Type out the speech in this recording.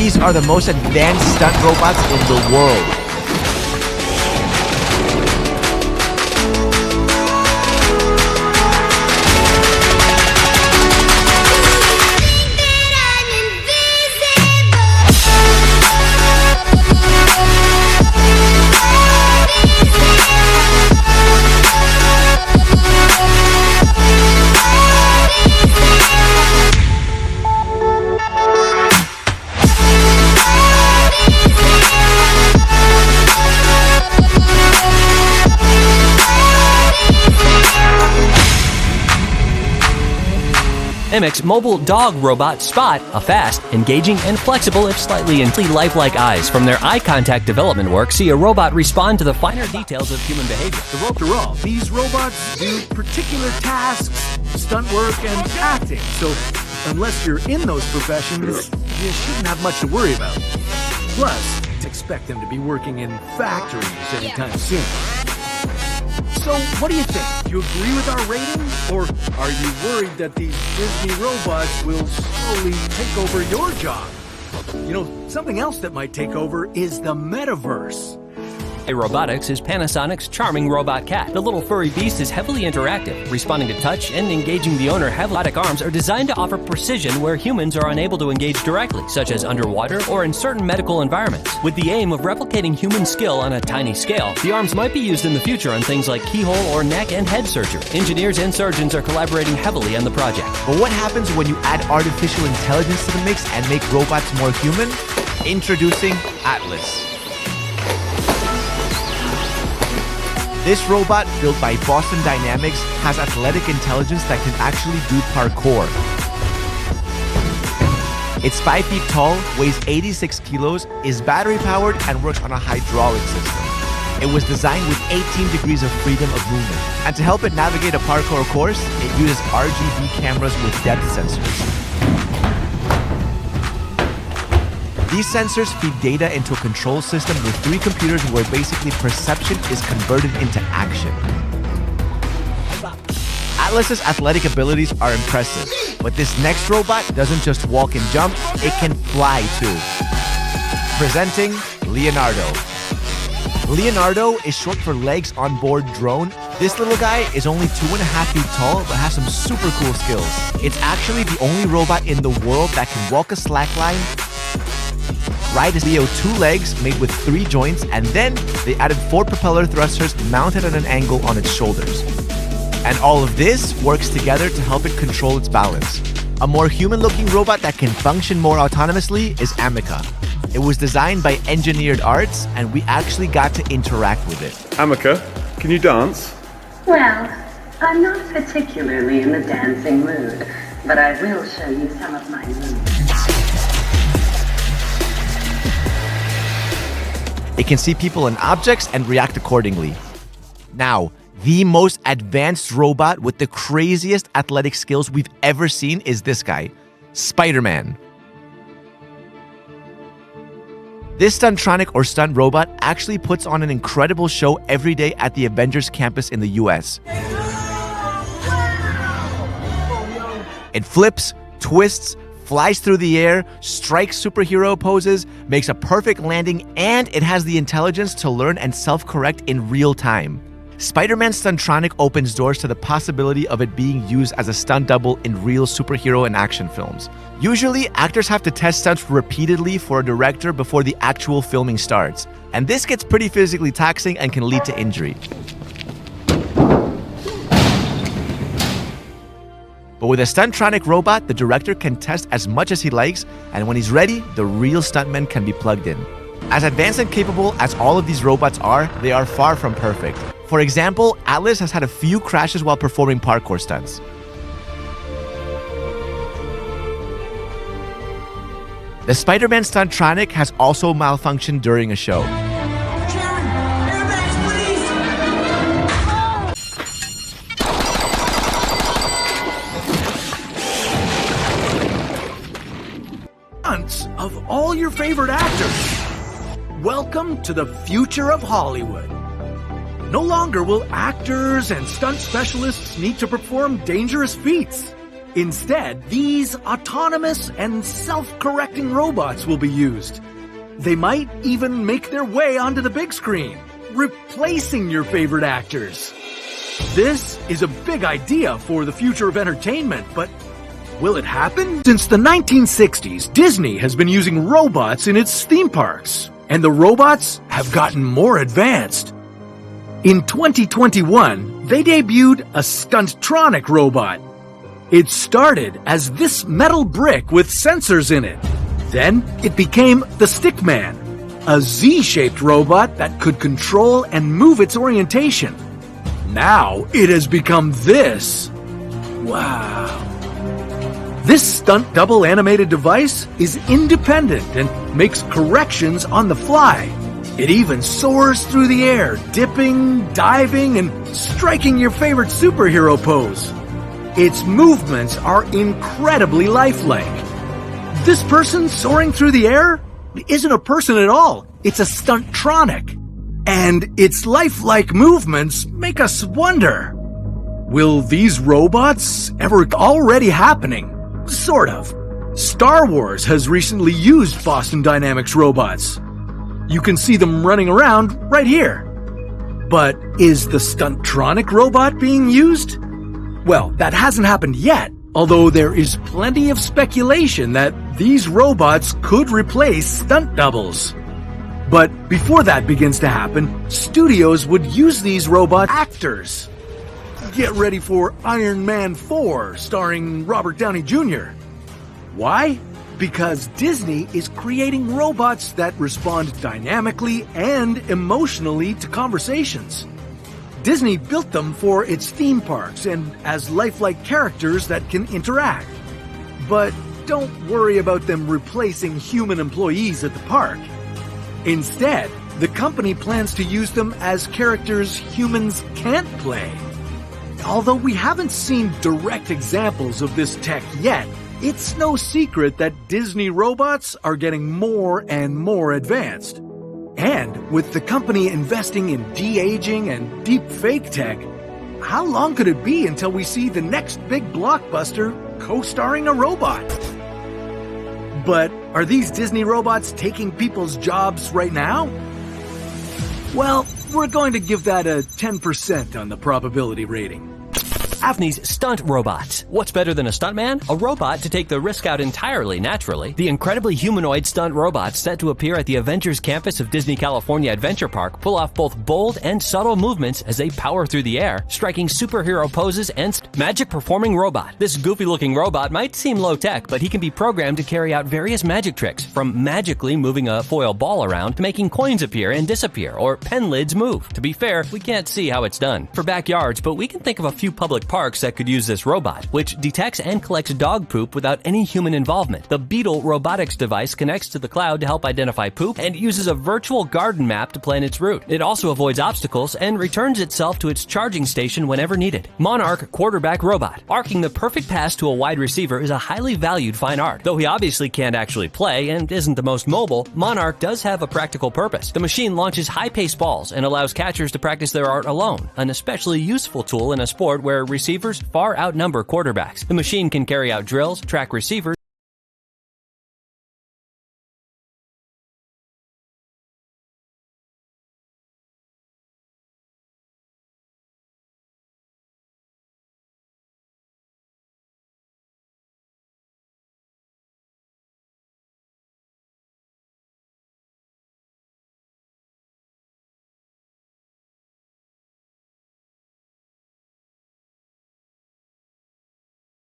These are the most advanced stunt robots in the world. Mimics mobile dog robot Spot, a fast, engaging, and flexible, if slightly lifelike eyes. From their eye contact development work, see a robot respond to the finer details of human behavior. After all, these robots do particular tasks, stunt work, and acting. So, unless you're in those professions, you shouldn't have much to worry about. Plus, expect them to be working in factories anytime soon. So, what do you think? Do you agree with our rating? Or are you worried that these Disney robots will slowly take over your job? You know, something else that might take over is the metaverse. Robotics is Panasonic's charming robot cat. The little furry beast is heavily interactive, responding to touch and engaging the owner. Robotic arms are designed to offer precision where humans are unable to engage directly, such as underwater or in certain medical environments. With the aim of replicating human skill on a tiny scale, the arms might be used in the future on things like keyhole or neck and head surgery. Engineers and surgeons are collaborating heavily on the project. But what happens when you add artificial intelligence to the mix and make robots more human? Introducing Atlas. This robot, built by Boston Dynamics, has athletic intelligence that can actually do parkour. It's 5 feet tall, weighs 86 kilos, is battery-powered, and works on a hydraulic system. It was designed with 18 degrees of freedom of movement. And to help it navigate a parkour course, it uses RGB cameras with depth sensors. These sensors feed data into a control system with 3 computers where basically perception is converted into action. Atlas's athletic abilities are impressive, but this next robot doesn't just walk and jump, it can fly too. Presenting Leonardo. Leonardo is short for Legs on Board Drone. This little guy is only 2.5 feet tall, but has some super cool skills. It's actually the only robot in the world that can walk a slackline, ride a Leo 2 legs made with 3 joints, and then they added 4 propeller thrusters mounted at an angle on its shoulders. And all of this works together to help it control its balance. A more human-looking robot that can function more autonomously is Amica. It was designed by Engineered Arts, and we actually got to interact with it. Amica, can you dance? Well, I'm not particularly in the dancing mood, but I will show you some of my moves. It can see people and objects and react accordingly. Now, the most advanced robot with the craziest athletic skills we've ever seen is this guy, Spider-Man. This Stuntronic or stunt robot actually puts on an incredible show every day at the Avengers campus in the US. It flips, twists, flies through the air, strikes superhero poses, makes a perfect landing, and it has the intelligence to learn and self-correct in real time. Spider-Man Stuntronic opens doors to the possibility of it being used as a stunt double in real superhero and action films. Usually, actors have to test stunts repeatedly for a director before the actual filming starts, and this gets pretty physically taxing and can lead to injury. But with a Stuntronic robot, the director can test as much as he likes, and when he's ready, the real stuntman can be plugged in. As advanced and capable as all of these robots are, they are far from perfect. For example, Atlas has had a few crashes while performing parkour stunts. The Spider-Man Stuntronic has also malfunctioned during a show. Of all your favorite actors. Welcome to the future of Hollywood. No longer will actors and stunt specialists need to perform dangerous feats. Instead, these autonomous and self-correcting robots will be used. They might even make their way onto the big screen, replacing your favorite actors. This is a big idea for the future of entertainment, but will it happen? Since the 1960s, Disney has been using robots in its theme parks, and the robots have gotten more advanced. In 2021, they debuted a Stuntronic robot. It started as this metal brick with sensors in it. Then it became the Stickman, a Z-shaped robot that could control and move its orientation. Now it has become this. Wow. This stunt double animated device is independent and makes corrections on the fly. It even soars through the air, dipping, diving, and striking your favorite superhero pose. Its movements are incredibly lifelike. This person soaring through the air isn't a person at all. It's a Stuntronic. And its lifelike movements make us wonder, will these robots ever already happening? Sort of. Star Wars has recently used Boston Dynamics robots. You can see them running around right here. But is the Stuntronic robot being used? Well, that hasn't happened yet, although there is plenty of speculation that these robots could replace stunt doubles. But before that begins to happen, studios would use these robot actors. Get ready for Iron Man 4, starring Robert Downey Jr. Why? Because Disney is creating robots that respond dynamically and emotionally to conversations. Disney built them for its theme parks and as lifelike characters that can interact. But don't worry about them replacing human employees at the park. Instead, the company plans to use them as characters humans can't play. Although we haven't seen direct examples of this tech yet, it's no secret that Disney robots are getting more and more advanced. And with the company investing in de-aging and deep fake tech, how long could it be until we see the next big blockbuster co-starring a robot? But are these Disney robots taking people's jobs right now? Well, we're going to give that a 10% on the probability rating. Disney's stunt robots. What's better than a stuntman? A robot to take the risk out entirely naturally. The incredibly humanoid stunt robots set to appear at the Avengers campus of Disney California Adventure Park pull off both bold and subtle movements as they power through the air, striking superhero poses and magic performing robot. This goofy looking robot might seem low tech, but he can be programmed to carry out various magic tricks, from magically moving a foil ball around to making coins appear and disappear or pen lids move. To be fair, we can't see how it's done for backyards, but we can think of a few public parks that could use this robot, which detects and collects dog poop without any human involvement. The Beetle robotics device connects to the cloud to help identify poop and uses a virtual garden map to plan its route. It also avoids obstacles and returns itself to its charging station whenever needed. Monarch quarterback robot. Arcing the perfect pass to a wide receiver is a highly valued fine art. Though he obviously can't actually play and isn't the most mobile, Monarch does have a practical purpose. The machine launches high-paced balls and allows catchers to practice their art alone, an especially useful tool in a sport where receivers far outnumber quarterbacks. The machine can carry out drills, track receivers,